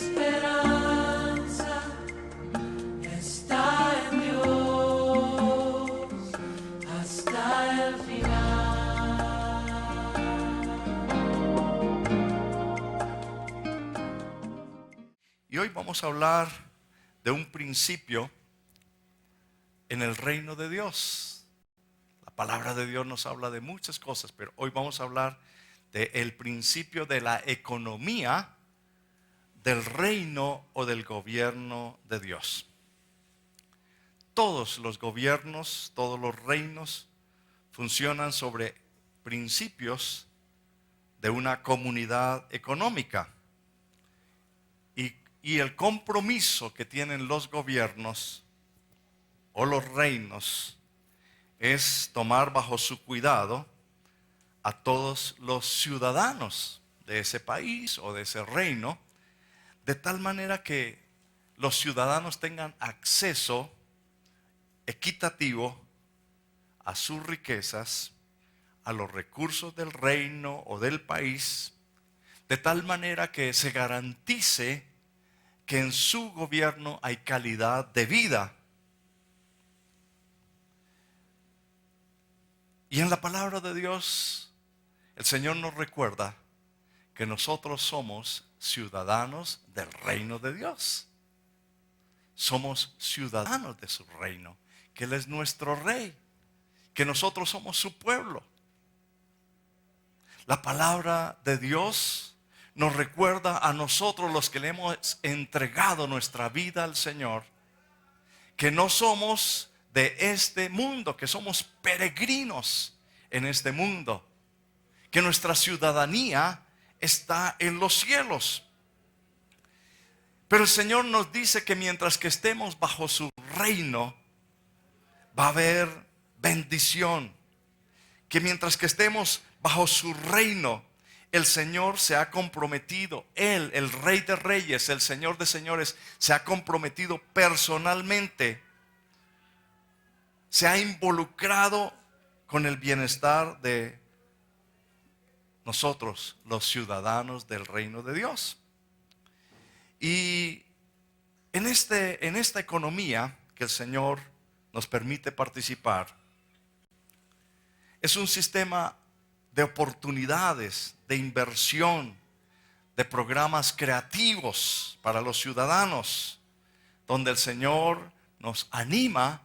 esperanza está en Dios hasta el final. Y hoy vamos a hablar de un principio en el reino de Dios. La palabra de Dios nos habla de muchas cosas, pero hoy vamos a hablar del principio de la economía del reino o del gobierno de Dios. Todos los gobiernos, todos los reinos funcionan sobre principios de una comunidad económica. Y el compromiso que tienen los gobiernos o los reinos es tomar bajo su cuidado a todos los ciudadanos de ese país o de ese reino, de tal manera que los ciudadanos tengan acceso equitativo a sus riquezas, a los recursos del reino o del país, de tal manera que se garantice que en su gobierno hay calidad de vida. Y en la palabra de Dios, el Señor nos recuerda que nosotros somos ciudadanos del reino de Dios. Somos ciudadanos de su reino, que Él es nuestro rey, que nosotros somos su pueblo. La palabra de Dios nos recuerda a nosotros, los que le hemos entregado nuestra vida al Señor, que no somos de este mundo, que somos peregrinos en este mundo, que nuestra ciudadanía está en los cielos. Pero el Señor nos dice que mientras que estemos bajo su reino, va a haber bendición. Que mientras que estemos bajo su reino, el Señor se ha comprometido. Él, el Rey de Reyes, el Señor de Señores, se ha comprometido personalmente. Se ha involucrado con el bienestar de nosotros, los ciudadanos del reino de Dios. Y en esta economía que el Señor nos permite participar, es un sistema de oportunidades, de inversión, de programas creativos para los ciudadanos, donde el Señor nos anima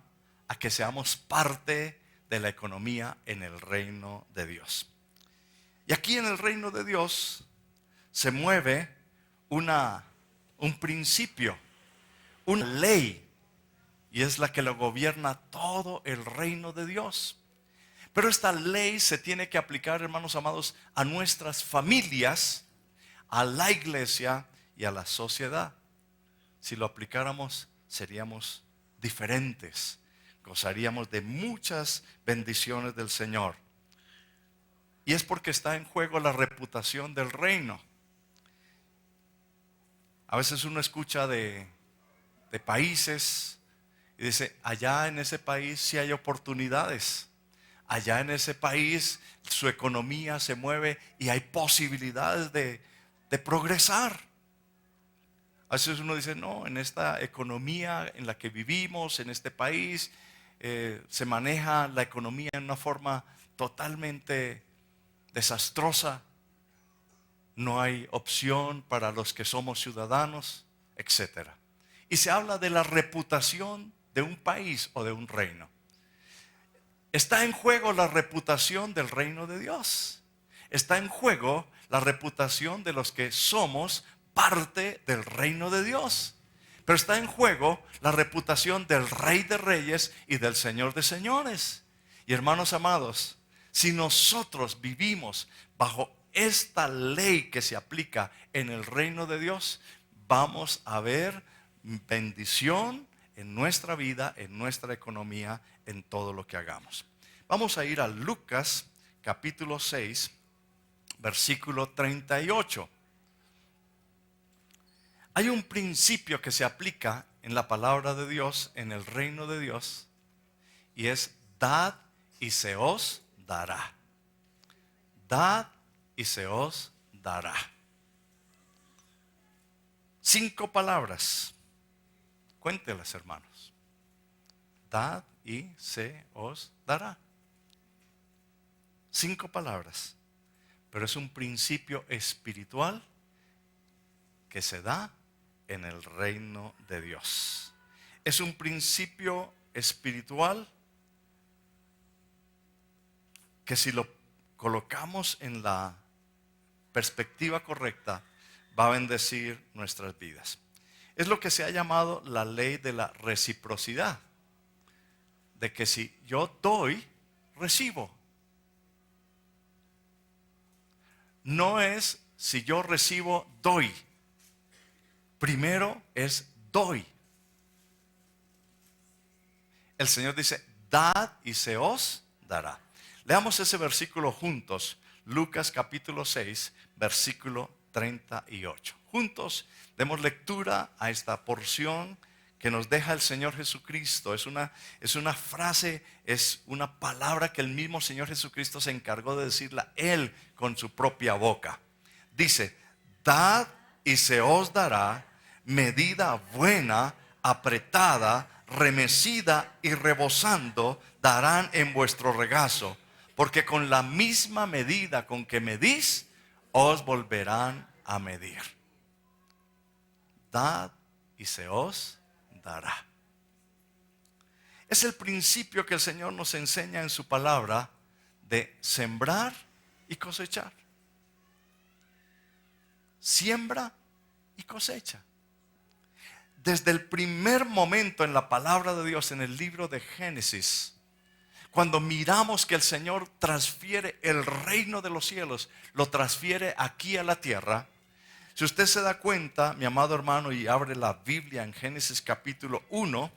a que seamos parte de la economía en el reino de Dios. Y aquí en el reino de Dios se mueve un principio, una ley, y es la que lo gobierna todo el reino de Dios. Pero esta ley se tiene que aplicar, hermanos amados, a nuestras familias, a la iglesia y a la sociedad. Si lo aplicáramos, seríamos diferentes. Gozaríamos de muchas bendiciones del Señor. Y es porque está en juego la reputación del reino. A veces uno escucha de países y dice, allá en ese país sí hay oportunidades. Allá en ese país su economía se mueve y hay posibilidades de progresar. A veces uno dice, no, en esta economía en la que vivimos, en este país, se maneja la economía en una forma totalmente desastrosa. No hay opción para los que somos ciudadanos, etc. Y se habla de la reputación de un país o de un reino. Está en juego la reputación del reino de Dios. Está en juego la reputación de los que somos parte del reino de Dios. Pero está en juego la reputación del Rey de Reyes y del Señor de Señores. Y hermanos amados, si nosotros vivimos bajo esta ley que se aplica en el reino de Dios, vamos a ver bendición en nuestra vida, en nuestra economía, en todo lo que hagamos. Vamos a ir a Lucas capítulo 6, versículo 38. Hay un principio que se aplica en la palabra de Dios, en el reino de Dios, y es dad y se os dará. Dad y se os dará. 5 palabras. Cuéntelas, hermanos. Dad y se os dará. 5 palabras. Pero es un principio espiritual que se da en el reino de Dios. Es un principio espiritual que si lo colocamos en la perspectiva correcta, va a bendecir nuestras vidas. Es lo que se ha llamado la ley de la reciprocidad. De que si yo doy, recibo. No es si yo recibo, doy. Primero es doy. El Señor dice, dad y se os dará. Leamos ese versículo juntos. Lucas capítulo 6, versículo 38. Juntos demos lectura a esta porción que nos deja el Señor Jesucristo. Es una frase, es una palabra que el mismo Señor Jesucristo se encargó de decirla Él con su propia boca. Dice, dad y se os dará, medida buena, apretada, remecida y rebosando, darán en vuestro regazo. Porque con la misma medida con que medís, os volverán a medir. Dad y se os dará. Es el principio que el Señor nos enseña en su palabra de sembrar y cosechar. Siembra y cosecha. Desde el primer momento en la palabra de Dios, en el libro de Génesis, cuando miramos que el Señor transfiere el reino de los cielos, lo transfiere aquí a la tierra. Si usted se da cuenta, mi amado hermano, y abre la Biblia en Génesis capítulo 1,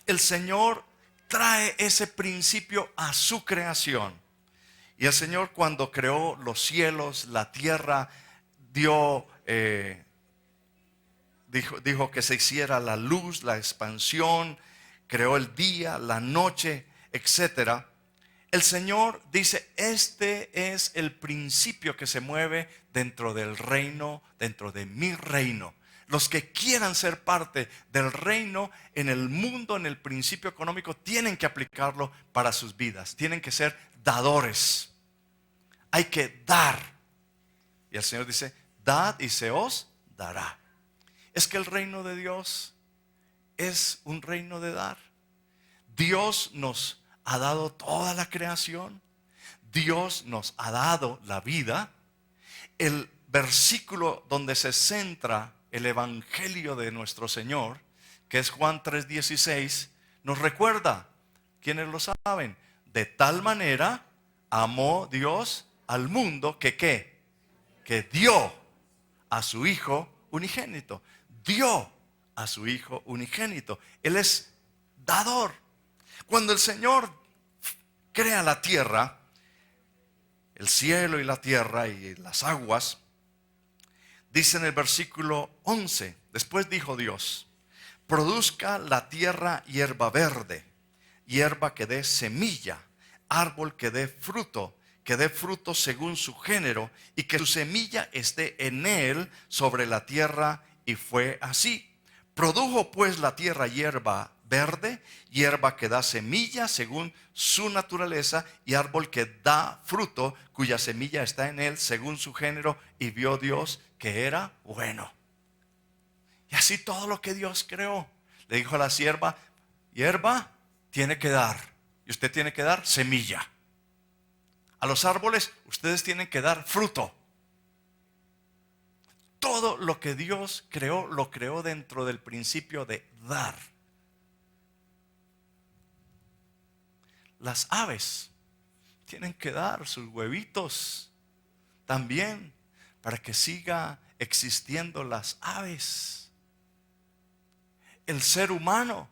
el Señor trae ese principio a su creación. Y el Señor, cuando creó los cielos, la tierra, dijo que se hiciera la luz, la expansión, creó el día, la noche, etcétera. El Señor dice, este es el principio que se mueve dentro del reino, dentro de mi reino. Los que quieran ser parte del reino en el mundo, en el principio económico, tienen que aplicarlo para sus vidas. Tienen que ser dadores. Hay que dar. Y el Señor dice, dad y se os dará. Es que el reino de Dios es un reino de dar. Dios nos ha dado toda la creación. Dios nos ha dado la vida. El versículo donde se centra el evangelio de nuestro Señor, que es Juan 3:16, nos recuerda, quienes lo saben, de tal manera amó Dios al mundo que dio a su Hijo unigénito. Dio a su Hijo unigénito. Él es dador. Cuando el Señor crea la tierra, el cielo y la tierra y las aguas, dice en el versículo 11, después dijo Dios, produzca la tierra hierba verde, hierba que dé semilla, árbol que dé fruto según su género, y que su semilla esté en él sobre la tierra, y fue así. Produjo pues la tierra hierba verde, hierba que da semilla según su naturaleza, y árbol que da fruto, cuya semilla está en él según su género, y vio Dios que era bueno. Y así todo lo que Dios creó. Le dijo a la sierva, hierba tiene que dar, y usted tiene que dar semilla. A los árboles ustedes tienen que dar fruto. Todo lo que Dios creó, lo creó dentro del principio de dar. Las aves tienen que dar sus huevitos también para que siga existiendo las aves. El ser humano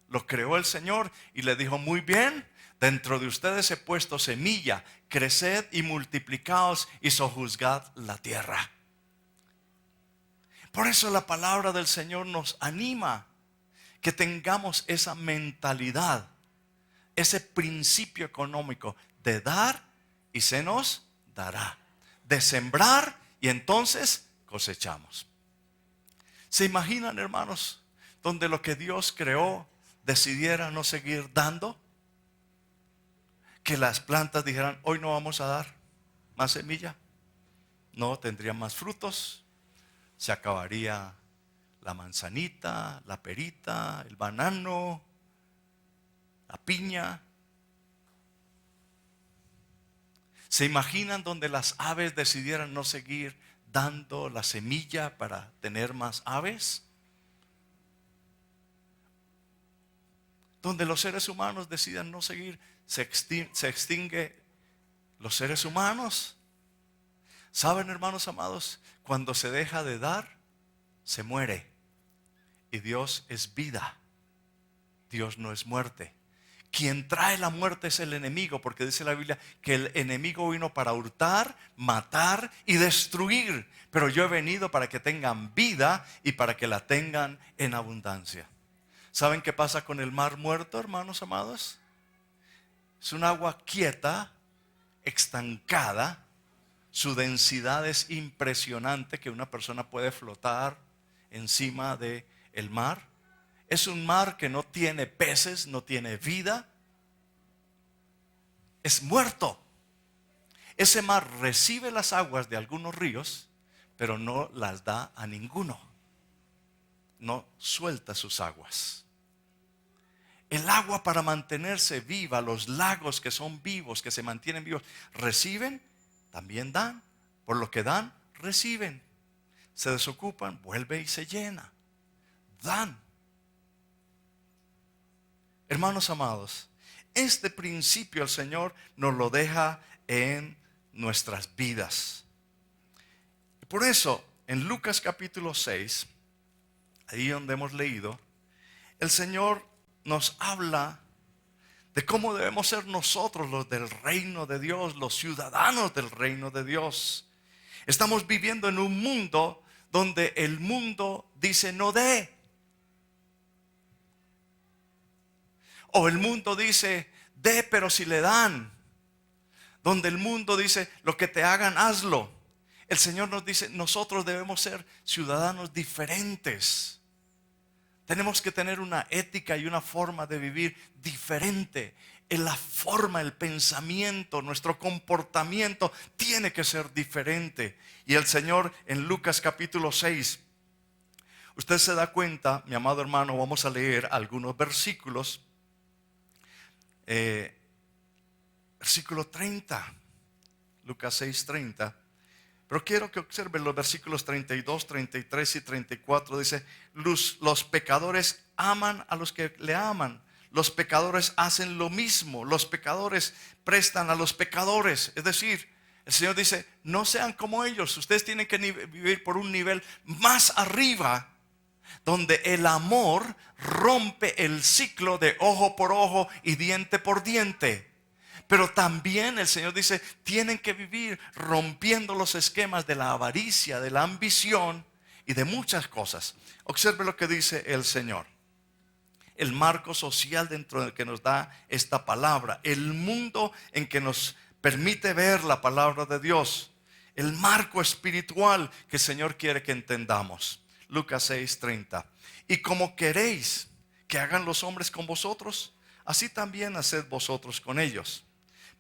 lo creó el Señor y le dijo, muy bien, dentro de ustedes he puesto semilla, creced y multiplicaos y sojuzgad la tierra. Por eso la palabra del Señor nos anima que tengamos esa mentalidad, ese principio económico de dar y se nos dará, de sembrar y entonces cosechamos. ¿Se imaginan, hermanos, donde lo que Dios creó decidiera no seguir dando? Que las plantas dijeran, hoy no vamos a dar más semilla. No tendrían más frutos. Se acabaría la manzanita, la perita, el banano, la piña. ¿Se imaginan donde las aves decidieran no seguir dando la semilla para tener más aves? Donde los seres humanos decidan no seguir, se extingue los seres humanos. ¿Saben, hermanos amados? Cuando se deja de dar, se muere. Y Dios es vida. Dios no es muerte. Quien trae la muerte es el enemigo, porque dice la Biblia que el enemigo vino para hurtar, matar y destruir. Pero yo he venido para que tengan vida y para que la tengan en abundancia. ¿Saben qué pasa con el mar muerto, hermanos amados? Es un agua quieta, estancada. Su densidad es impresionante, que una persona puede flotar encima del mar. Es un mar que no tiene peces, no tiene vida. Es muerto. Ese mar recibe las aguas de algunos ríos, pero no las da a ninguno. No suelta sus aguas. El agua, para mantenerse viva, los lagos que son vivos, que se mantienen vivos, reciben, también dan. Por lo que dan, reciben. Se desocupan, vuelve y se llena. Dan. Hermanos amados, este principio el Señor nos lo deja en nuestras vidas. Por eso, en Lucas capítulo 6, ahí donde hemos leído, el Señor nos habla de cómo debemos ser nosotros los del reino de Dios, los ciudadanos del reino de Dios. Estamos viviendo en un mundo donde el mundo dice no dé. O el mundo dice dé, pero si le dan. Donde el mundo dice lo que te hagan, hazlo. El Señor nos dice nosotros debemos ser ciudadanos diferentes. Tenemos que tener una ética y una forma de vivir diferente. En la forma, el pensamiento, nuestro comportamiento tiene que ser diferente. Y el Señor en Lucas capítulo 6, usted se da cuenta, mi amado hermano, vamos a leer algunos versículos. Versículo 30, Lucas 6, 30. Pero quiero que observen los versículos 32, 33 y 34. Dice, los pecadores aman a los que le aman. Los pecadores hacen lo mismo. Los pecadores prestan a los pecadores. Es decir, el Señor dice, no sean como ellos. Ustedes tienen que vivir por un nivel más arriba, donde el amor rompe el ciclo de ojo por ojo y diente por diente. Pero también el Señor dice, tienen que vivir rompiendo los esquemas de la avaricia, de la ambición y de muchas cosas. Observe lo que dice el Señor. El marco social dentro del que nos da esta palabra. El mundo en que nos permite ver la palabra de Dios. El marco espiritual que el Señor quiere que entendamos. Lucas 6:30. Y como queréis que hagan los hombres con vosotros, así también haced vosotros con ellos.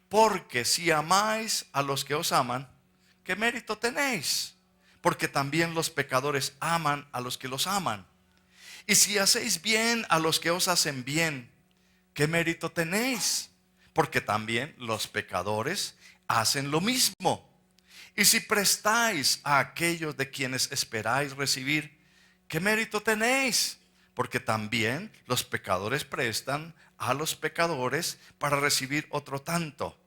Porque si amáis a los que os aman, ¿qué mérito tenéis? Porque también los pecadores aman a los que los aman. Y si hacéis bien a los que os hacen bien, ¿qué mérito tenéis? Porque también los pecadores hacen lo mismo. Y si prestáis a aquellos de quienes esperáis recibir, ¿qué mérito tenéis? Porque también los pecadores prestan a los pecadores para recibir otro tanto.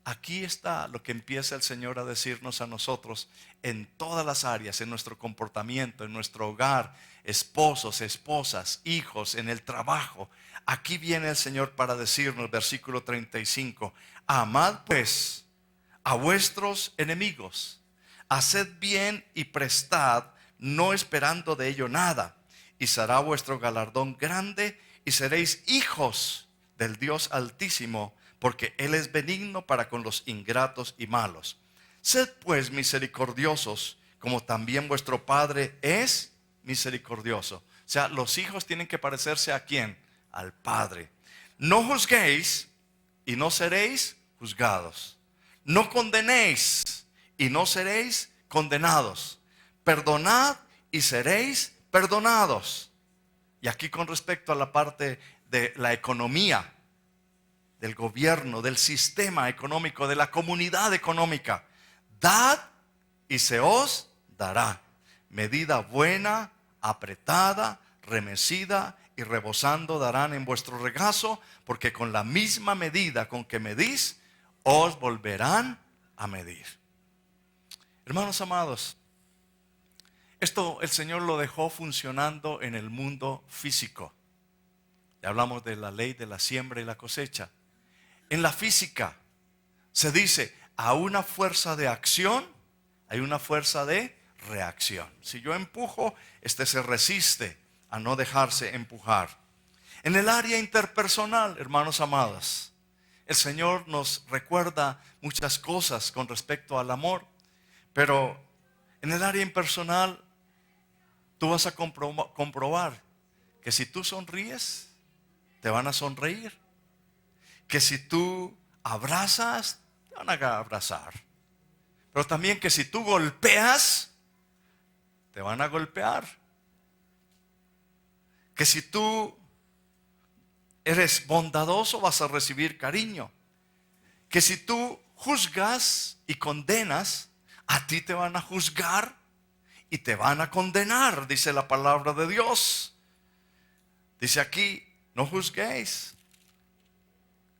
Aquí está lo que empieza el Señor a decirnos a nosotros en todas las áreas, en nuestro comportamiento, en nuestro hogar, esposos, esposas, hijos, en el trabajo. Aquí viene el Señor para decirnos, versículo 35, amad pues a vuestros enemigos, haced bien y prestad, no esperando de ello nada, y será vuestro galardón grande y seréis hijos del Dios Altísimo, porque Él es benigno para con los ingratos y malos. Sed pues misericordiosos, como también vuestro Padre es misericordioso. O sea, los hijos tienen que parecerse ¿a quién? Al Padre. No juzguéis y no seréis juzgados. No condenéis y no seréis condenados. Perdonad y seréis perdonados. Y aquí con respecto a la parte de la economía, del gobierno, del sistema económico, de la comunidad económica. Dad y se os dará. Medida buena, apretada, remecida y rebosando darán en vuestro regazo, porque con la misma medida con que medís, os volverán a medir. Hermanos amados, esto el Señor lo dejó funcionando en el mundo físico. Ya hablamos de la ley de la siembra y la cosecha. En la física se dice, a una fuerza de acción hay una fuerza de reacción. Si yo empujo, este se resiste a no dejarse empujar. En el área interpersonal, hermanos amados, el Señor nos recuerda muchas cosas con respecto al amor, pero en el área impersonal tú vas a comprobar que si tú sonríes, te van a sonreír. Que si tú abrazas, te van a abrazar. Pero también que si tú golpeas, te van a golpear. Que si tú eres bondadoso, vas a recibir cariño. Que si tú juzgas y condenas, a ti te van a juzgar y te van a condenar, dice la palabra de Dios. Dice aquí, no juzguéis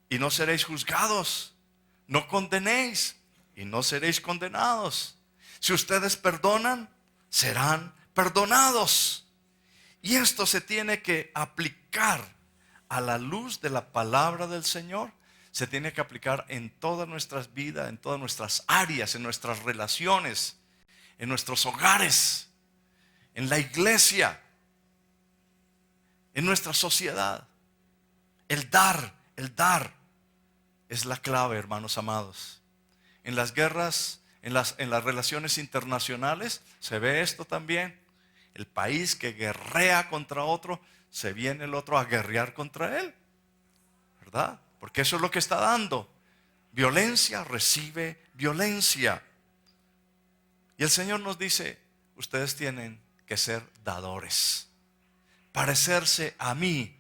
y no seréis juzgados. No condenéis y no seréis condenados. Si ustedes perdonan, serán perdonados. Y esto se tiene que aplicar a la luz de la palabra del Señor. Se tiene que aplicar en todas nuestras vidas, en todas nuestras áreas, en nuestras relaciones, en nuestros hogares, en la iglesia, en nuestra sociedad. El dar es la clave, hermanos amados. En las guerras, en las relaciones internacionales, se ve esto también. El país que guerrea contra otro, se viene el otro a guerrear contra él, ¿verdad? Porque eso es lo que está dando. Violencia recibe violencia. Y el Señor nos dice, ustedes tienen que ser dadores, parecerse a mí.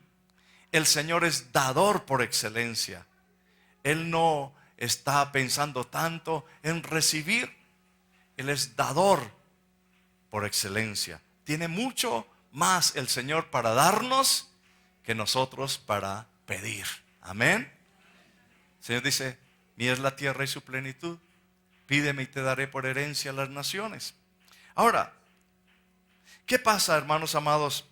El Señor es dador por excelencia. Él no está pensando tanto en recibir. Él es dador por excelencia. Tiene mucho más el Señor para darnos que nosotros para pedir. Amén. El Señor dice, mía es la tierra y su plenitud. Pídeme y te daré por herencia las naciones. Ahora, ¿qué pasa, hermanos amados,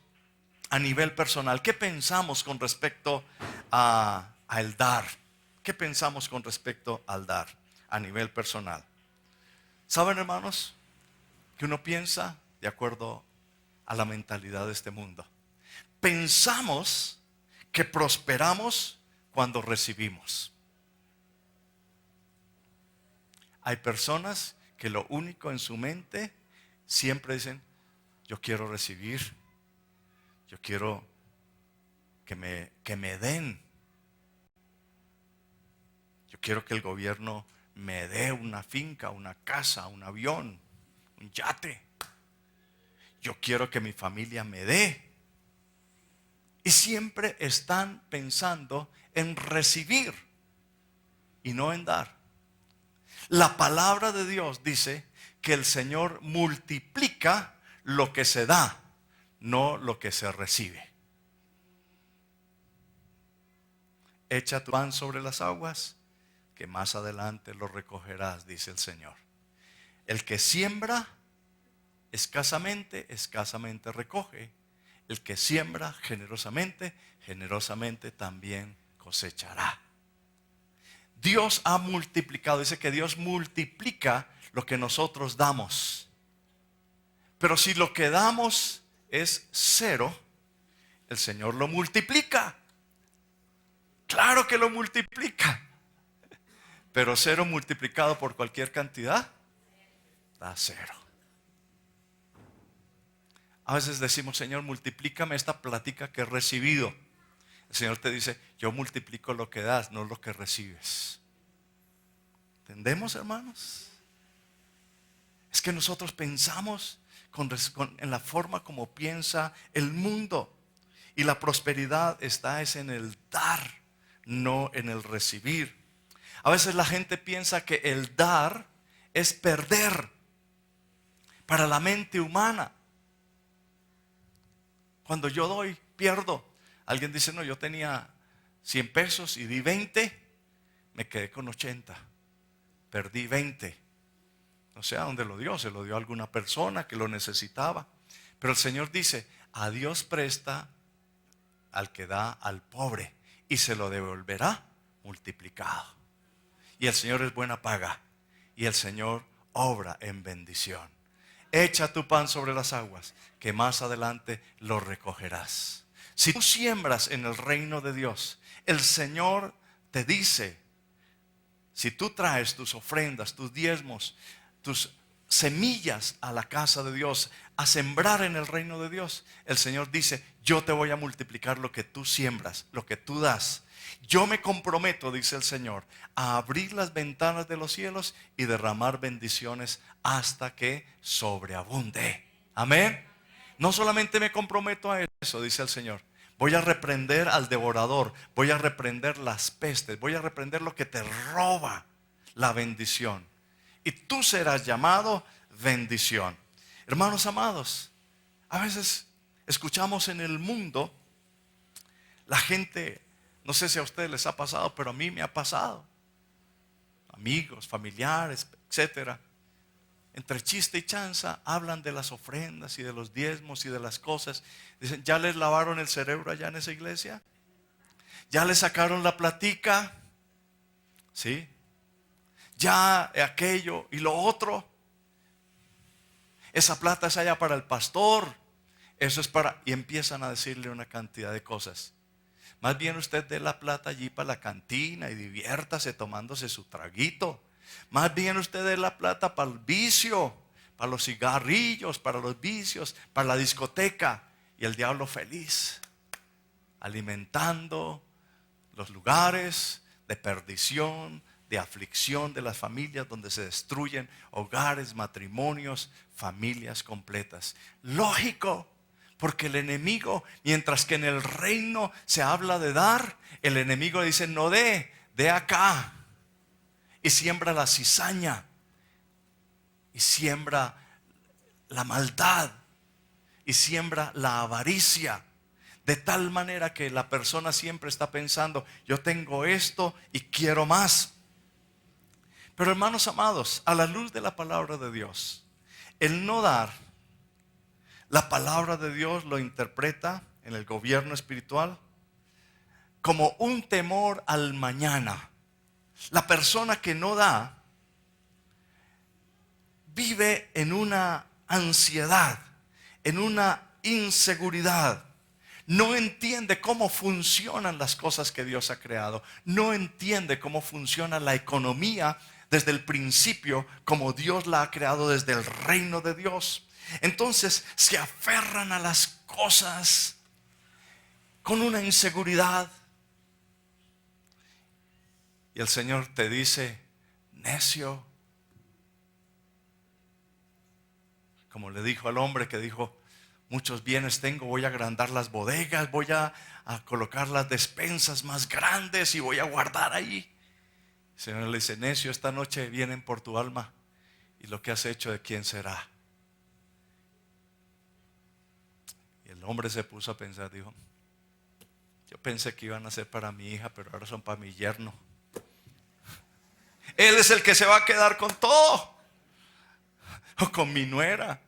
a nivel personal? ¿Qué pensamos con respecto al dar? ¿Qué pensamos con respecto al dar a nivel personal? ¿Saben, hermanos, que uno piensa de acuerdo a la mentalidad de este mundo? Pensamos que prosperamos cuando recibimos. Hay personas que lo único en su mente siempre dicen, yo quiero recibir, yo quiero que me den. Yo quiero que el gobierno me dé una finca, una casa, un avión, un yate. Yo quiero que mi familia me dé. Y siempre están pensando en recibir y no en dar. La palabra de Dios dice que el Señor multiplica lo que se da, no lo que se recibe. Echa tu pan sobre las aguas, que más adelante lo recogerás, dice el Señor. El que siembra escasamente, escasamente recoge. El que siembra generosamente, generosamente también cosechará. Dios ha multiplicado, dice que Dios multiplica lo que nosotros damos. Pero si lo que damos es cero, el Señor lo multiplica. Claro que lo multiplica. Pero cero multiplicado por cualquier cantidad da cero. A veces decimos, Señor, multiplícame esta plática que he recibido. El Señor te dice, yo multiplico lo que das, no lo que recibes. ¿Entendemos, hermanos? Es que nosotros pensamos en la forma como piensa el mundo. Y la prosperidad está en el dar, no en el recibir. A veces la gente piensa que el dar es perder para la mente humana. Cuando yo doy, pierdo. Alguien dice, no, yo tenía 100 pesos y di 20, me quedé con 80. Perdí 20. No sé a dónde lo dio, se lo dio a alguna persona que lo necesitaba. Pero el Señor dice, a Dios presta al que da al pobre y se lo devolverá multiplicado. Y el Señor es buena paga y el Señor obra en bendición. Echa tu pan sobre las aguas, que más adelante lo recogerás. Si tú siembras en el reino de Dios, el Señor te dice, si tú traes tus ofrendas, tus diezmos, tus semillas a la casa de Dios, a sembrar en el reino de Dios, el Señor dice, yo te voy a multiplicar lo que tú siembras, lo que tú das. Yo me comprometo, dice el Señor, a abrir las ventanas de los cielos y derramar bendiciones hasta que sobreabunde. Amén. No solamente me comprometo a eso, dice el Señor. Voy a reprender al devorador, voy a reprender las pestes, voy a reprender lo que te roba la bendición. Y tú serás llamado bendición. Hermanos amados, a veces escuchamos en el mundo, la gente, no sé si a ustedes les ha pasado, pero a mí me ha pasado. Amigos, familiares, etcétera. Entre chiste y chanza hablan de las ofrendas y de los diezmos y de las cosas. Dicen, ¿ya les lavaron el cerebro allá en esa iglesia? ¿Ya les sacaron la platica? ¿Sí? Ya aquello y lo otro. Esa plata es allá para el pastor. Eso es para... Y empiezan a decirle una cantidad de cosas. Más bien usted dé la plata allí para la cantina y diviértase tomándose su traguito. Más bien usted dé la plata para el vicio, para los cigarrillos, para los vicios, para la discoteca. Y el diablo feliz, alimentando los lugares de perdición, de aflicción de las familias donde se destruyen hogares, matrimonios, familias completas. Lógico, porque el enemigo, mientras que en el reino se habla de dar, el enemigo dice no dé acá. Y siembra la cizaña, y siembra la maldad, y siembra la avaricia. De tal manera que la persona siempre está pensando, yo tengo esto y quiero más. Pero hermanos amados, a la luz de la palabra de Dios, el no dar, la palabra de Dios lo interpreta en el gobierno espiritual como un temor al mañana. La persona que no da vive en una ansiedad, en una inseguridad. No entiende cómo funcionan las cosas que Dios ha creado. No entiende cómo funciona la economía desde el principio, como Dios la ha creado desde el reino de Dios. Entonces se aferran a las cosas con una inseguridad. Y el Señor te dice, necio. Como le dijo al hombre que dijo, muchos bienes tengo, voy a agrandar las bodegas, voy a colocar las despensas más grandes y voy a guardar ahí. El Señor le dice, necio, esta noche vienen por tu alma y lo que has hecho, ¿de quién será? Y el hombre se puso a pensar, dijo, yo pensé que iban a ser para mi hija, pero ahora son para mi yerno. Él es el que se va a quedar con todo. O con mi nuera.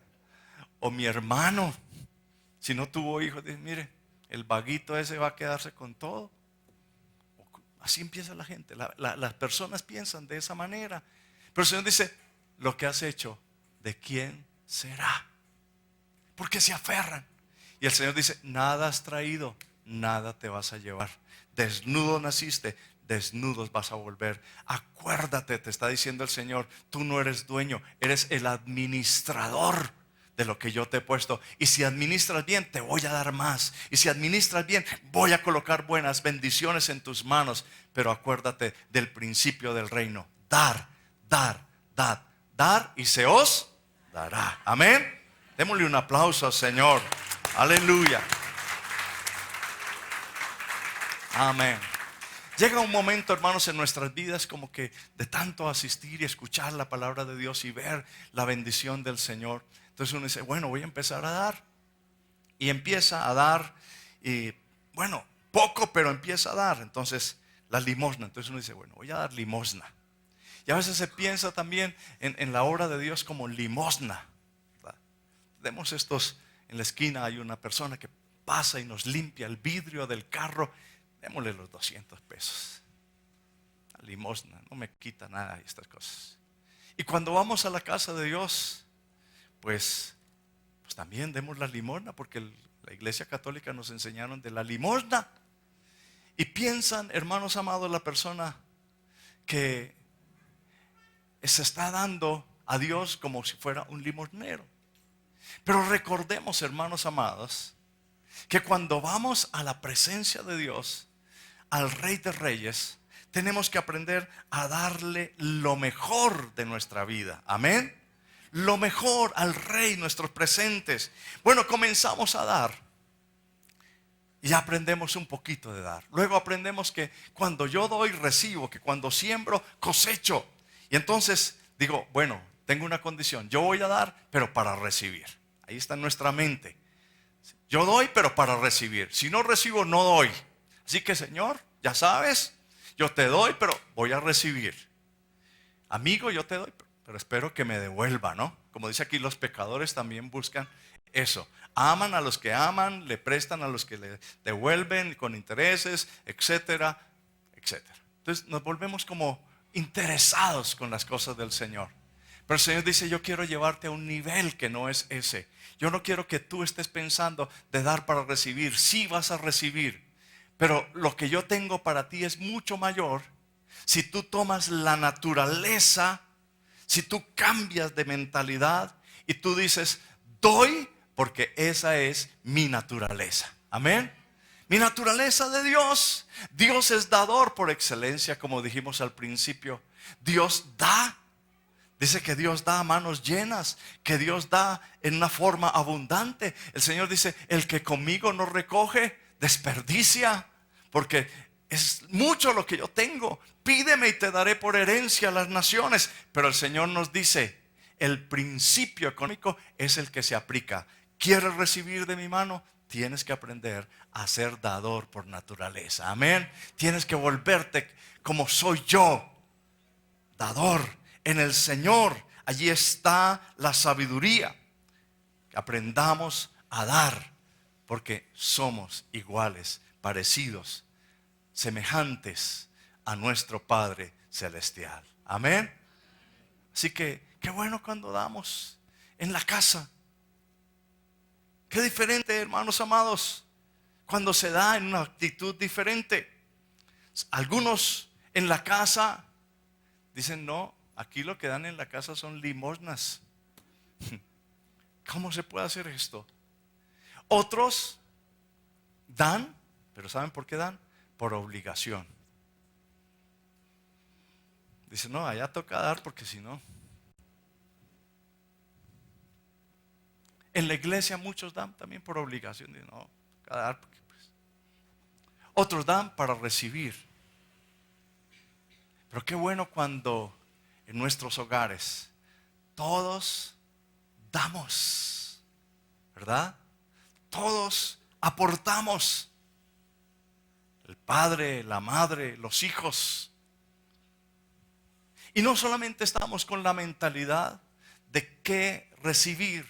O mi hermano. Si no tuvo hijos, dice, mire, el vaguito ese va a quedarse con todo. Así empieza la gente. Las personas piensan de esa manera. Pero el Señor dice, lo que has hecho, ¿de quién será? Porque se aferran. Y el Señor dice, nada has traído, nada te vas a llevar. Desnudo naciste, desnudos vas a volver. Acuérdate, te está diciendo el Señor, tú no eres dueño, eres el administrador de lo que yo te he puesto. Y si administras bien, te voy a dar más. Y si administras bien, voy a colocar buenas bendiciones en tus manos. Pero acuérdate del principio del reino. Dar, dar, dar, dar y se os dará. Amén. Démosle un aplauso al Señor. Aleluya. Amén. Llega un momento, hermanos, en nuestras vidas como que de tanto asistir y escuchar la palabra de Dios y ver la bendición del Señor. Entonces uno dice, bueno, voy a empezar a dar. Y empieza a dar. Y bueno, poco, pero empieza a dar. Entonces, la limosna. Entonces uno dice, bueno, voy a dar limosna. Y a veces se piensa también en la obra de Dios como limosna. Vemos estos, en la esquina hay una persona que pasa y nos limpia el vidrio del carro. Démosle los 200 pesos. La limosna, no me quita nada de estas cosas. Y cuando vamos a la casa de Dios, pues también demos la limosna, porque la iglesia católica nos enseñaron de la limosna. Y piensan, hermanos amados, la persona que se está dando a Dios como si fuera un limosnero. Pero recordemos, hermanos amados, que cuando vamos a la presencia de Dios, al Rey de Reyes, tenemos que aprender a darle lo mejor de nuestra vida. Amén. Lo mejor al Rey, nuestros presentes. Bueno, comenzamos a dar y aprendemos un poquito de dar. Luego aprendemos que cuando yo doy, recibo. Que cuando siembro, cosecho. Y entonces digo, bueno, tengo una condición. Yo voy a dar, pero para recibir. Ahí está en nuestra mente. Yo doy, pero para recibir. Si no recibo, no doy. Así que, Señor, ya sabes, yo te doy, pero voy a recibir. Amigo, yo te doy, pero espero que me devuelva, ¿no? Como dice aquí, los pecadores también buscan eso. Aman a los que aman, le prestan a los que le devuelven con intereses, etcétera, etcétera. Entonces nos volvemos como interesados con las cosas del Señor. Pero el Señor dice, yo quiero llevarte a un nivel que no es ese. Yo no quiero que tú estés pensando de dar para recibir. Sí vas a recibir, pero lo que yo tengo para ti es mucho mayor. Si tú tomas la naturaleza, si tú cambias de mentalidad y tú dices, doy porque esa es mi naturaleza. Amén. Mi naturaleza de Dios. Dios es dador por excelencia, como dijimos al principio. Dios da. Dice que Dios da a manos llenas, que Dios da en una forma abundante. El Señor dice, el que conmigo no recoge, desperdicia, porque es mucho lo que yo tengo. Pídeme y te daré por herencia a las naciones. Pero el Señor nos dice, el principio económico es el que se aplica. ¿Quieres recibir de mi mano? Tienes que aprender a ser dador por naturaleza. Amén. Tienes que volverte como soy yo, dador. En el Señor, allí está la sabiduría. Aprendamos a dar, porque somos iguales, parecidos, semejantes a nuestro Padre Celestial. Amén. Así que, qué bueno cuando damos en la casa. Qué diferente, hermanos amados, cuando se da en una actitud diferente. Algunos en la casa dicen, no, aquí lo que dan en la casa son limosnas. ¿Cómo se puede hacer esto? Otros dan, pero ¿saben por qué dan? Por obligación. Dicen, no, allá toca dar porque si no. En la iglesia muchos dan también por obligación. Dicen, no, toca dar porque pues. Otros dan para recibir. Pero qué bueno cuando en nuestros hogares todos damos, ¿verdad? Todos aportamos. El padre, la madre, los hijos. Y no solamente estamos con la mentalidad de qué recibir,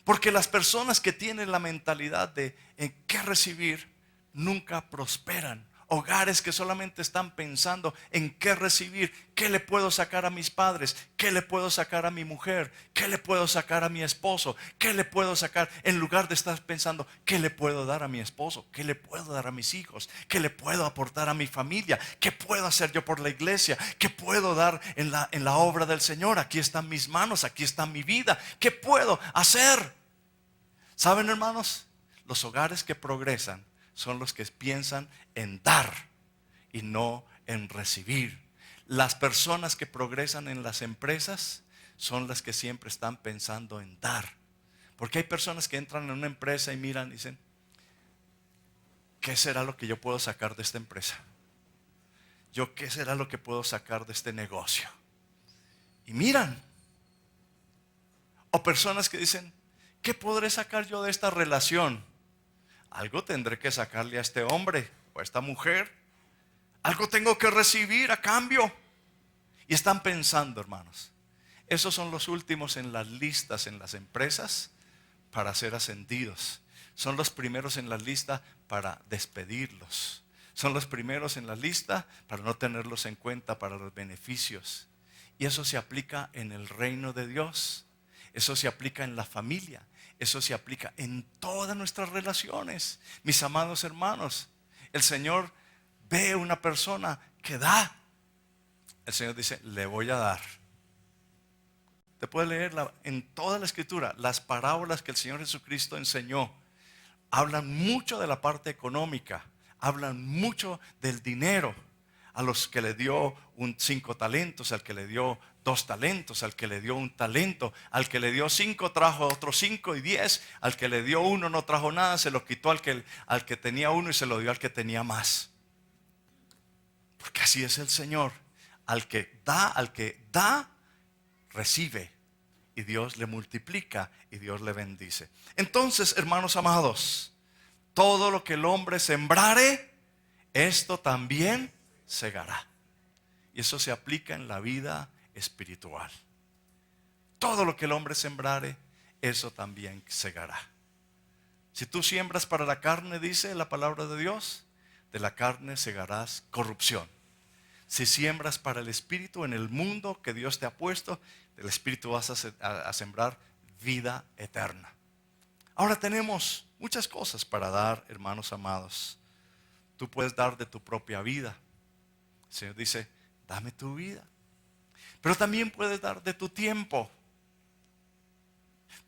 porque las personas que tienen la mentalidad de en qué recibir nunca prosperan Hogares que solamente están pensando en qué recibir, qué le puedo sacar a mis padres, qué le puedo sacar a mi mujer, qué le puedo sacar a mi esposo, qué le puedo sacar, en lugar de estar pensando qué le puedo dar a mi esposo, qué le puedo dar a mis hijos, qué le puedo aportar a mi familia, qué puedo hacer yo por la iglesia, qué puedo dar en la obra del Señor. Aquí están mis manos, aquí está mi vida, qué puedo hacer. ¿Saben, hermanos? Los hogares que progresan son los que piensan en dar y no en recibir. Las personas que progresan en las empresas son las que siempre están pensando en dar. Porque hay personas que entran en una empresa y miran y dicen, ¿qué será lo que yo puedo sacar de esta empresa? ¿Qué será lo que puedo sacar de este negocio? Y miran. O personas que dicen, ¿qué podré sacar yo de esta relación? Algo tendré que sacarle a este hombre o a esta mujer. Algo tengo que recibir a cambio. Y están pensando, hermanos, esos son los últimos en las listas en las empresas para ser ascendidos. Son los primeros en la lista para despedirlos. Son los primeros en la lista para no tenerlos en cuenta para los beneficios. Y eso se aplica en el reino de Dios. Eso se aplica en la familia. Eso se aplica en todas nuestras relaciones. Mis amados hermanos, el Señor ve una persona que da. El Señor dice, le voy a dar. Te puedes leer en toda la escritura, las parábolas que el Señor Jesucristo enseñó. Hablan mucho de la parte económica. Hablan mucho del dinero. A los que le dio 5 talentos, al que le dio 2 talentos, al que le dio 1 talento, al que le dio 5 trajo otros 5 y 10, al que le dio 1 no trajo nada, se lo quitó al que tenía 1 y se lo dio al que tenía más. Porque así es el Señor. Al que da, recibe. Y Dios le multiplica y Dios le bendice. Entonces, hermanos amados, todo lo que el hombre sembrare, esto también segará. Y eso se aplica en la vida espiritual. Todo lo que el hombre sembrare, eso también segará. Si tú siembras para la carne, dice la palabra de Dios, de la carne segarás corrupción. Si siembras para el espíritu en el mundo que Dios te ha puesto, del espíritu vas a sembrar vida eterna. Ahora tenemos muchas cosas para dar, hermanos amados. Tú puedes dar de tu propia vida. El Señor dice, dame tu vida. Pero también puedes dar de tu tiempo.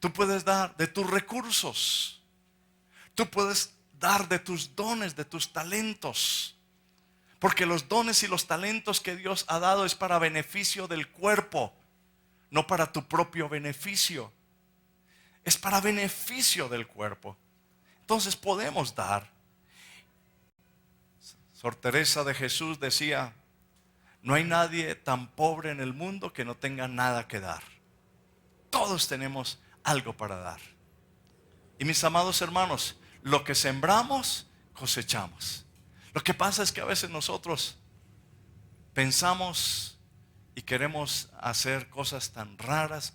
Tú puedes dar de tus recursos. Tú puedes dar de tus dones, de tus talentos. Porque los dones y los talentos que Dios ha dado es para beneficio del cuerpo, no para tu propio beneficio. Es para beneficio del cuerpo. Entonces podemos dar. Sor Teresa de Jesús decía, no hay nadie tan pobre en el mundo que no tenga nada que dar. Todos tenemos algo para dar. Y mis amados hermanos, lo que sembramos, cosechamos. Lo que pasa es que a veces nosotros pensamos y queremos hacer cosas tan raras.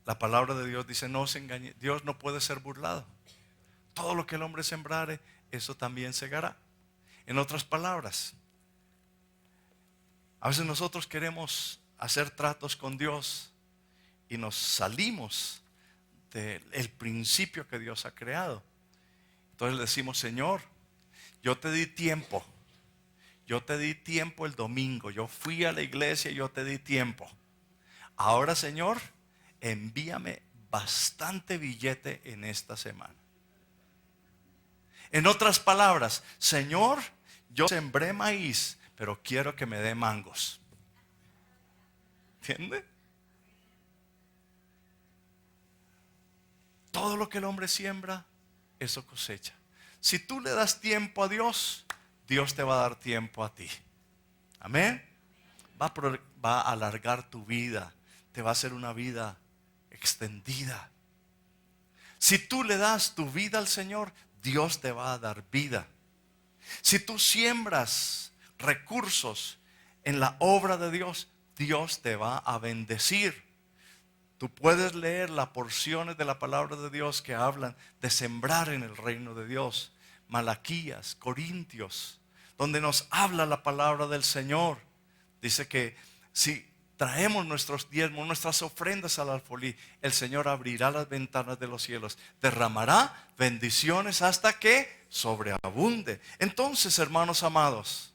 La palabra de Dios dice, no se engañe, Dios no puede ser burlado. Todo lo que el hombre sembrare, eso también segará. En otras palabras, a veces nosotros queremos hacer tratos con Dios y nos salimos del principio que Dios ha creado. Entonces le decimos, Señor, yo te di tiempo. Yo te di tiempo el domingo. Yo fui a la iglesia y yo te di tiempo. Ahora, Señor, envíame bastante billete en esta semana. En otras palabras, Señor, yo sembré maíz, pero quiero que me dé mangos. ¿Entiende? Todo lo que el hombre siembra, eso cosecha. Si tú le das tiempo a Dios, Dios te va a dar tiempo a ti. Amén. Va a alargar tu vida. Te va a hacer una vida extendida. Si tú le das tu vida al Señor, Dios te va a dar vida. Si tú siembras recursos en la obra de Dios, Dios te va a bendecir. Tú puedes leer las porciones de la palabra de Dios que hablan de sembrar en el reino de Dios. Malaquías, Corintios, donde nos habla la palabra del Señor. Dice que si traemos nuestros diezmos, nuestras ofrendas al alfolí, el Señor abrirá las ventanas de los cielos, derramará bendiciones hasta que sobreabunde. Entonces, hermanos amados,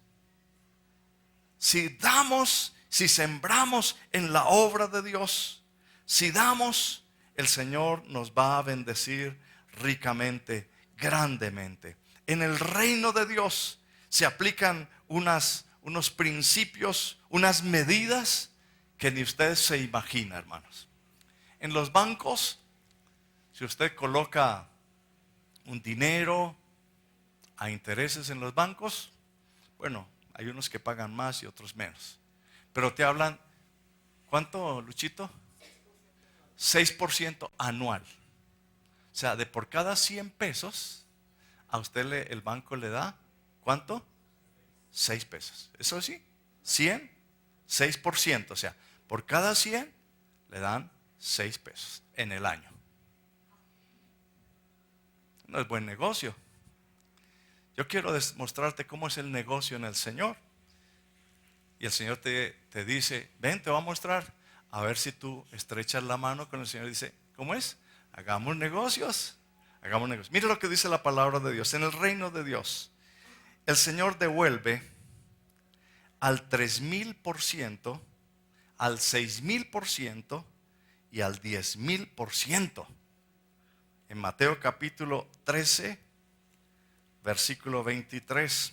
si damos, si sembramos en la obra de Dios, si damos, el Señor nos va a bendecir ricamente, grandemente. En el reino de Dios se aplican unos principios, unas medidas que ni usted se imagina, hermanos. En los bancos, si usted coloca un dinero a intereses en los bancos, bueno, hay unos que pagan más y otros menos. Pero te hablan, ¿cuánto, Luchito? 6% anual. O sea, de por cada 100 pesos, a usted el banco le da, ¿cuánto? 6 pesos. Eso sí, 100, 6%. O sea, por cada 100 le dan 6 pesos en el año. No es buen negocio. Yo quiero demostrarte cómo es el negocio en el Señor. Y el Señor te dice, ven, te voy a mostrar. A ver si tú estrechas la mano con el Señor y dice, ¿cómo es? Hagamos negocios. Hagamos negocios. Mire lo que dice la palabra de Dios. En el reino de Dios, el Señor devuelve al 3000%, al 6000% y al 10000%. En Mateo capítulo 13, versículo 23.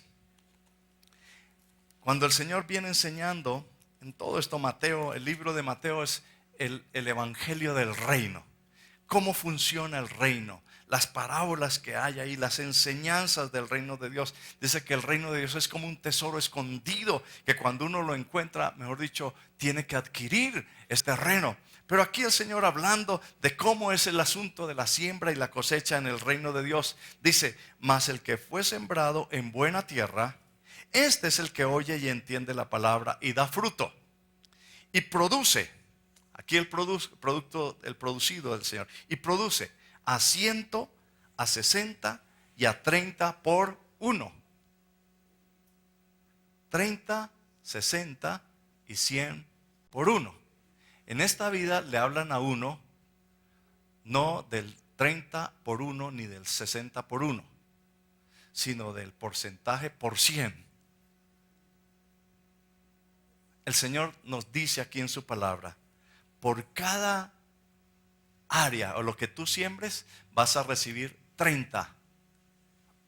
Cuando el Señor viene enseñando en todo esto, Mateo, el libro de Mateo es el evangelio del reino. Cómo funciona el reino, las parábolas que hay ahí, las enseñanzas del reino de Dios. Dice que el reino de Dios es como un tesoro escondido, que cuando uno lo encuentra, mejor dicho, tiene que adquirir este terreno. Pero aquí el Señor, hablando de cómo es el asunto de la siembra y la cosecha en el reino de Dios, dice, mas el que fue sembrado en buena tierra, este es el que oye y entiende la palabra y da fruto y produce. Aquí el producido del Señor. Y produce a 100, a 60 y a 30 por uno. 30, 60 y 100 por uno. En esta vida le hablan a uno no del 30 por uno ni del 60 por uno, sino del porcentaje por 100. El Señor nos dice aquí en su palabra, por cada área o lo que tú siembres, vas a recibir 30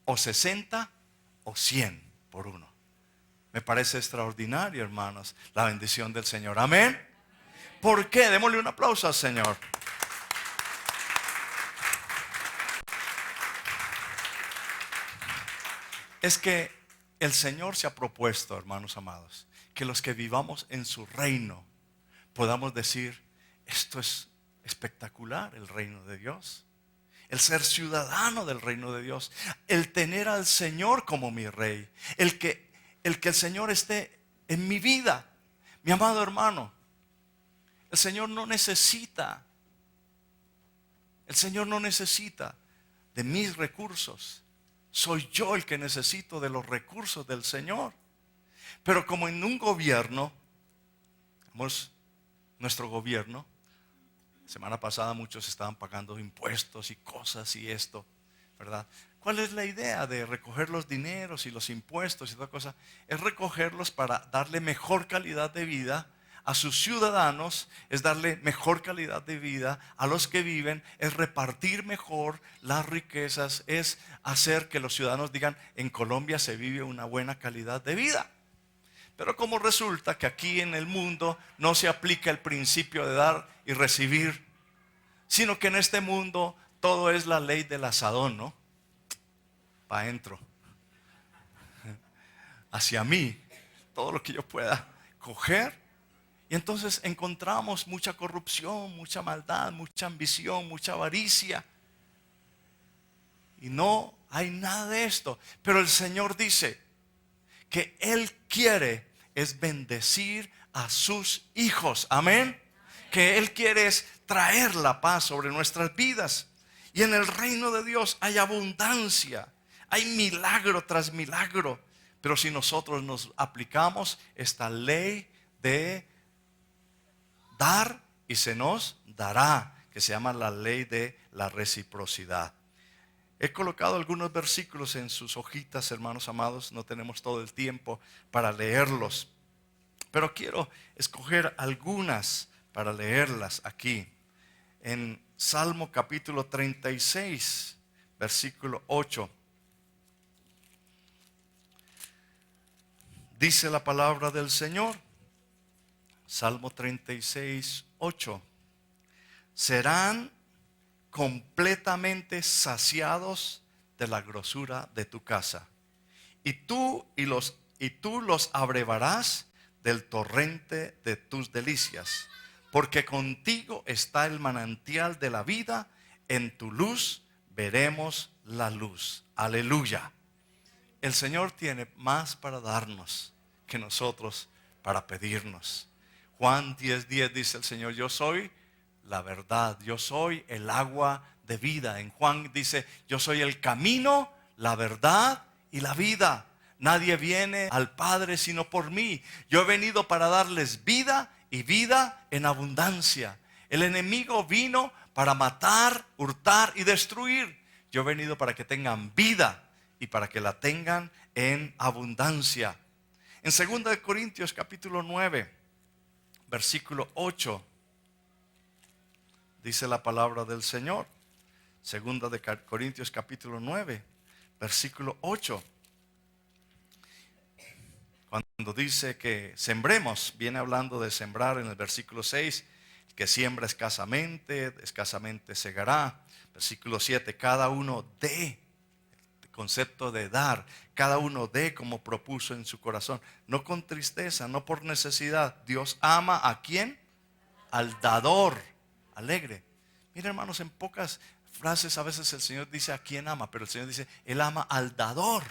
o 60 o 100 por uno. Me parece extraordinario, hermanos, la bendición del Señor. Amén. ¿Por qué? Démosle un aplauso al Señor. Es que el Señor se ha propuesto, hermanos amados, que los que vivamos en su reino podamos decir, esto es espectacular, el reino de Dios. El ser ciudadano del reino de Dios, el tener al Señor como mi rey, el que el Señor esté en mi vida. Mi amado hermano, el Señor no necesita de mis recursos. Soy yo el que necesito de los recursos del Señor. Pero como en un gobierno, nuestro gobierno, semana pasada muchos estaban pagando impuestos y cosas y esto, ¿verdad? ¿Cuál es la idea de recoger los dineros y los impuestos y toda cosa? Es recogerlos para darle mejor calidad de vida a sus ciudadanos, es darle mejor calidad de vida a los que viven, es repartir mejor las riquezas, es hacer que los ciudadanos digan, en Colombia se vive una buena calidad de vida. Pero como resulta que aquí en el mundo no se aplica el principio de dar y recibir, sino que en este mundo todo es la ley del asadón, ¿no? Para adentro, hacia mí, todo lo que yo pueda coger. Y entonces encontramos mucha corrupción, mucha maldad, mucha ambición, mucha avaricia. Y no hay nada de esto. Pero el Señor dice que Él quiere es bendecir a sus hijos. Amén. Que Él quiere es traer la paz sobre nuestras vidas. Y en el reino de Dios hay abundancia, Hay milagro tras milagro. Pero si nosotros nos aplicamos esta ley de dar y se nos dará, que se llama la ley de la reciprocidad. He colocado algunos versículos en sus hojitas, hermanos amados. No tenemos todo el tiempo para leerlos, pero quiero escoger algunas para leerlas aquí. En Salmo capítulo 36, versículo 8. Dice la palabra del Señor. Salmo 36, 8. Serán completamente saciados de la grosura de tu casa, y tú los abrevarás del torrente de tus delicias, porque contigo está el manantial de la vida, en tu luz veremos la luz. Aleluya. El Señor tiene más para darnos que nosotros para pedirnos. Juan 10:10 dice el Señor: yo soy la verdad, yo soy el agua de vida. En Juan dice: yo soy el camino, la verdad y la vida. Nadie viene al Padre sino por mí. Yo he venido para darles vida y vida en abundancia. El enemigo vino para matar, hurtar y destruir. Yo he venido para que tengan vida y para que la tengan en abundancia. En 2 Corintios capítulo 9, versículo 8, dice la palabra del Señor. 2 Corintios capítulo 9, versículo 8. Cuando dice que sembremos, viene hablando de sembrar en el versículo 6. El que siembra escasamente, escasamente segará. Versículo 7, cada uno dé. Concepto de dar, cada uno dé como propuso en su corazón, no con tristeza, no por necesidad. Dios ama ¿a quién? Al dador alegre. Mira, hermanos, en pocas frases a veces el Señor dice a quién ama, pero el Señor dice, Él ama al dador,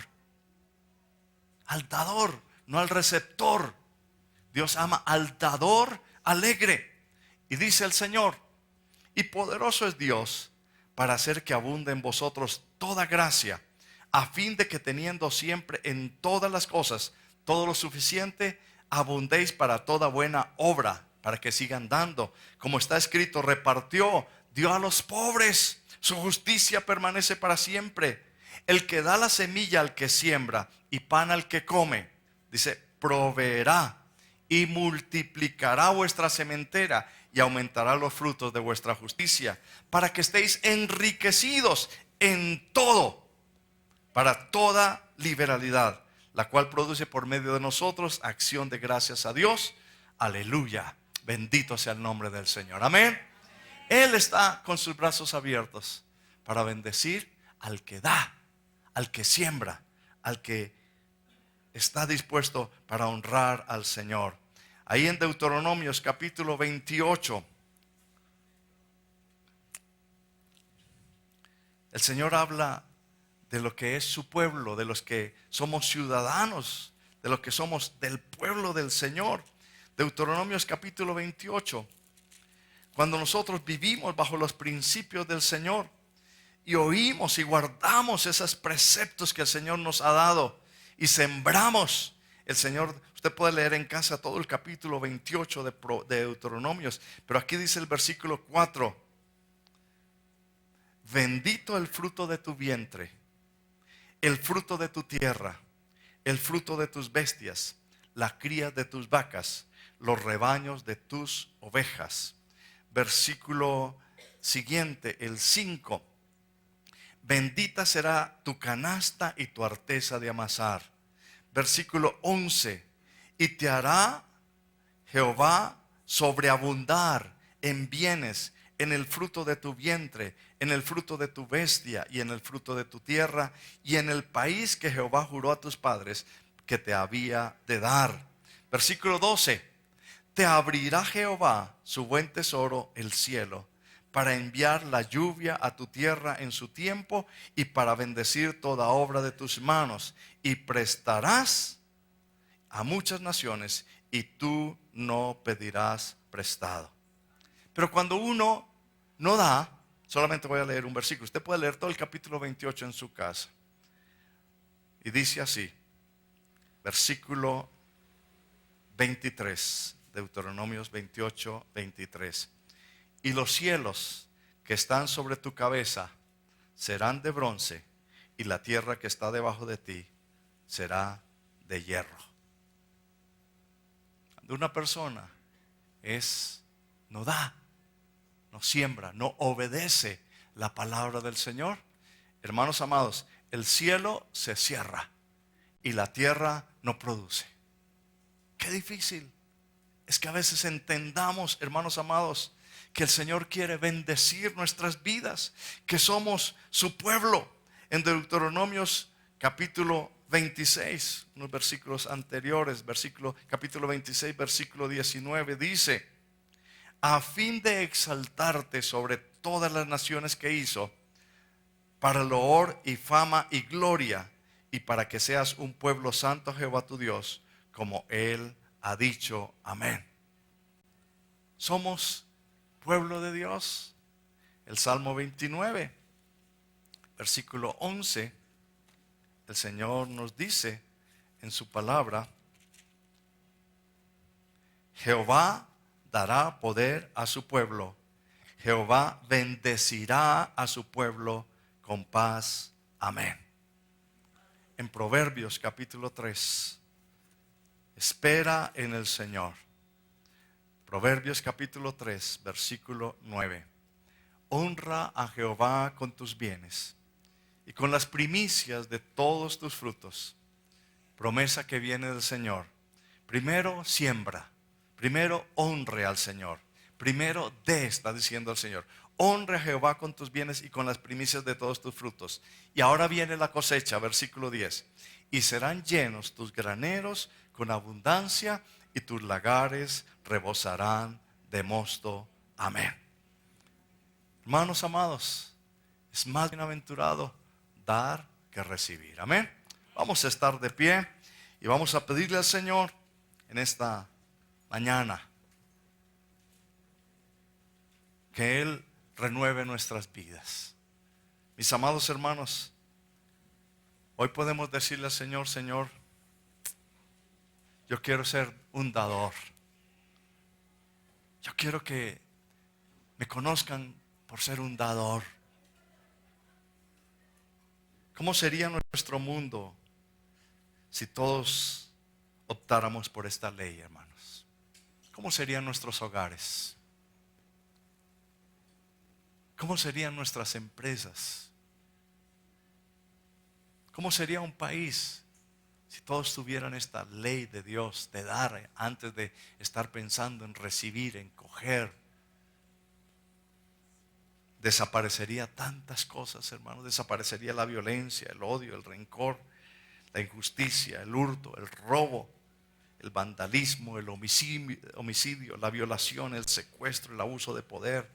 no al receptor. Dios ama al dador alegre. Y dice el Señor: y poderoso es Dios para hacer que abunde en vosotros toda gracia, a fin de que teniendo siempre en todas las cosas todo lo suficiente, abundéis para toda buena obra, para que sigan dando. Como está escrito: repartió, dio a los pobres, su justicia permanece para siempre. El que da la semilla al que siembra y pan al que come, dice, proveerá y multiplicará vuestra sementera y aumentará los frutos de vuestra justicia, para que estéis enriquecidos en todo, para toda liberalidad, la cual produce por medio de nosotros acción de gracias a Dios. Aleluya. Bendito sea el nombre del Señor. Amén. Él está con sus brazos abiertos para bendecir al que da, al que siembra, al que está dispuesto para honrar al Señor. Ahí en Deuteronomios capítulo 28, el Señor habla de lo que es su pueblo, de los que somos ciudadanos, de los que somos del pueblo del Señor. Deuteronomios capítulo 28. Cuando nosotros vivimos bajo los principios del Señor y oímos y guardamos esos preceptos que el Señor nos ha dado y sembramos, el Señor, usted puede leer en casa todo el capítulo 28 de Deuteronomios, pero aquí dice el versículo 4: bendito el fruto de tu vientre, el fruto de tu tierra, el fruto de tus bestias, la cría de tus vacas, los rebaños de tus ovejas. Versículo siguiente, el 5: bendita será tu canasta y tu arteza de amasar. Versículo 11: y te hará Jehová sobreabundar en bienes, en el fruto de tu vientre, en el fruto de tu bestia y en el fruto de tu tierra, y en el país que Jehová juró a tus padres que te había de dar. Versículo 12: te abrirá Jehová su buen tesoro, el cielo, para enviar la lluvia a tu tierra en su tiempo y para bendecir toda obra de tus manos, y prestarás a muchas naciones y tú no pedirás prestado. Pero cuando uno no da, solamente voy a leer un versículo. Usted puede leer todo el capítulo 28 en su casa. Y dice así, versículo 23, Deuteronomios 28, 23. Y los cielos que están sobre tu cabeza serán de bronce, y la tierra que está debajo de ti será de hierro. Cuando una persona no da, no siembra, no obedece la palabra del Señor, hermanos amados, el cielo se cierra y la tierra no produce. Qué difícil es que a veces entendamos, hermanos amados, que el Señor quiere bendecir nuestras vidas, que somos su pueblo. En Deuteronomios capítulo 26, unos versículos anteriores, capítulo 26, versículo 19, dice: a fin de exaltarte sobre todas las naciones que hizo, para loor y fama y gloria, y para que seas un pueblo santo a Jehová tu Dios, como Él ha dicho. Amén. Somos pueblo de Dios. El Salmo 29, versículo 11, el Señor nos dice en su palabra: Jehová dará poder a su pueblo, Jehová bendecirá a su pueblo con paz. Amén. En Proverbios capítulo 3, espera en el Señor. Proverbios capítulo 3, versículo 9. Honra a Jehová con tus bienes y con las primicias de todos tus frutos. Promesa que viene del Señor. Primero siembra, primero honre al Señor, primero está diciendo el Señor. Honre a Jehová con tus bienes y con las primicias de todos tus frutos. Y ahora viene la cosecha, versículo 10. Y serán llenos tus graneros con abundancia, y tus lagares rebosarán de mosto. Amén. Hermanos amados, es más bienaventurado dar que recibir. Amén. Vamos a estar de pie y vamos a pedirle al Señor en esta mañana que Él renueve nuestras vidas. Mis amados hermanos, hoy podemos decirle al Señor: Señor, yo quiero ser un dador. Yo quiero que me conozcan por ser un dador. ¿Cómo sería nuestro mundo si todos optáramos por esta ley, hermanos? ¿Cómo serían nuestros hogares? ¿Cómo serían nuestras empresas? ¿Cómo sería un país si todos tuvieran esta ley de Dios de dar antes de estar pensando en recibir, en coger? Desaparecería tantas cosas, hermanos. Desaparecería la violencia, el odio, el rencor, la injusticia, el hurto, el robo, el vandalismo, el homicidio, la violación, el secuestro, el abuso de poder,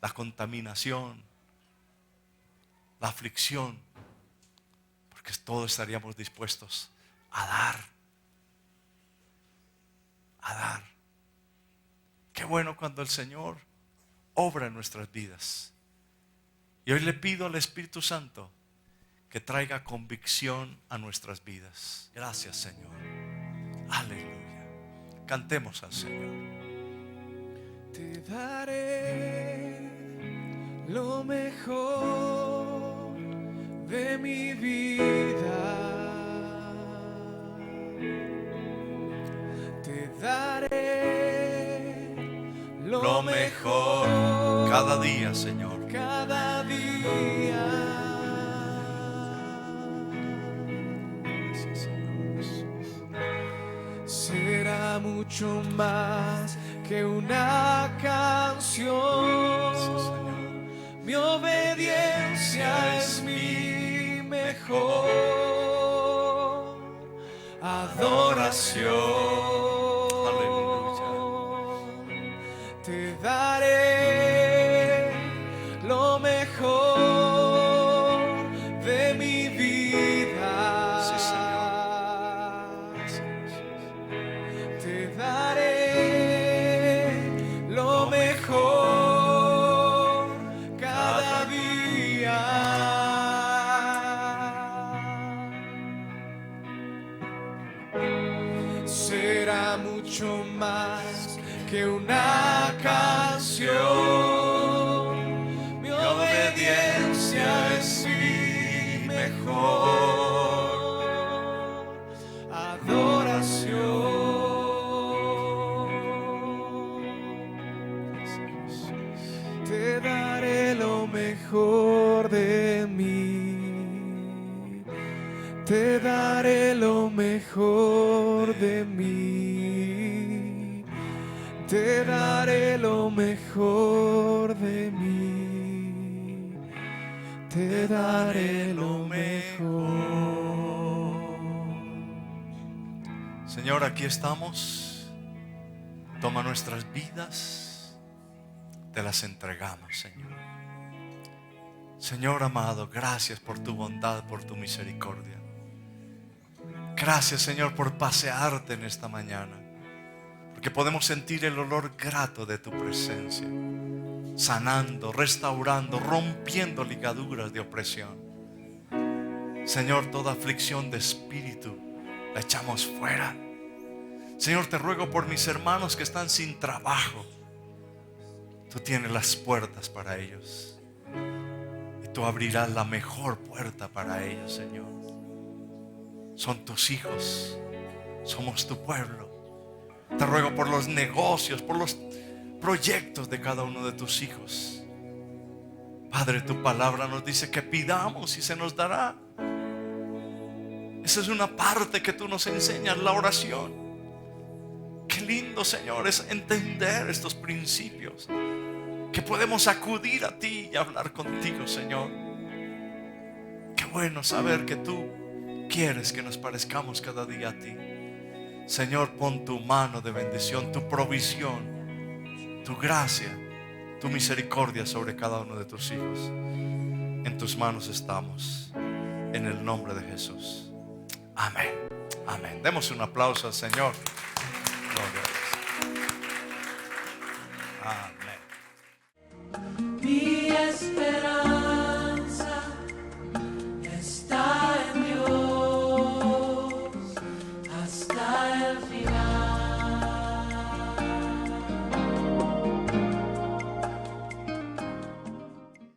la contaminación, la aflicción, porque todos estaríamos dispuestos a dar. A dar. Qué bueno cuando el Señor obra en nuestras vidas. Y hoy le pido al Espíritu Santo que traiga convicción a nuestras vidas. Gracias, Señor. Aleluya. Cantemos al Señor. Te daré lo mejor de mi vida. Te daré lo mejor cada día, Señor. cada día. Gracias, Señor. Será mucho más que una canción. Gracias, Señor. Mi obediencia es mi mejor adoración. Te daré lo mejor de mi vida. Sí, Señor. Te daré lo mejor cada día. mucho más que una canción. Mi obediencia es mi mejor adoración. Te daré lo mejor de mí. Te daré lo mejor de mí. Te daré lo mejor de mí. Te daré lo mejor. Señor, aquí estamos. Toma nuestras vidas. Te las entregamos, Señor. Señor amado, gracias por tu bondad, por tu misericordia. Gracias, Señor, por pasearte en esta mañana, porque podemos sentir el olor grato de tu presencia, sanando, restaurando, rompiendo ligaduras de opresión. Señor, toda aflicción de espíritu la echamos fuera. Señor, te ruego por mis hermanos que están sin trabajo. Tú tienes las puertas para ellos y tú abrirás la mejor puerta para ellos, Señor. Son tus hijos, somos tu pueblo. Te ruego por los negocios, por los proyectos de cada uno de tus hijos. Padre, tu palabra nos dice que pidamos y se nos dará. Esa es una parte que tú nos enseñas, la oración. Qué lindo, Señor, es entender estos principios, que podemos acudir a ti y hablar contigo, Señor. Qué bueno saber que tú quieres que nos parezcamos cada día a ti. Señor, pon tu mano de bendición, tu provisión, tu gracia, tu misericordia sobre cada uno de tus hijos. En tus manos estamos, en el nombre de Jesús. Amén. Amén. Demos un aplauso al Señor. Gloria a Dios. Amén. Mi esperanza está en Dios hasta el final.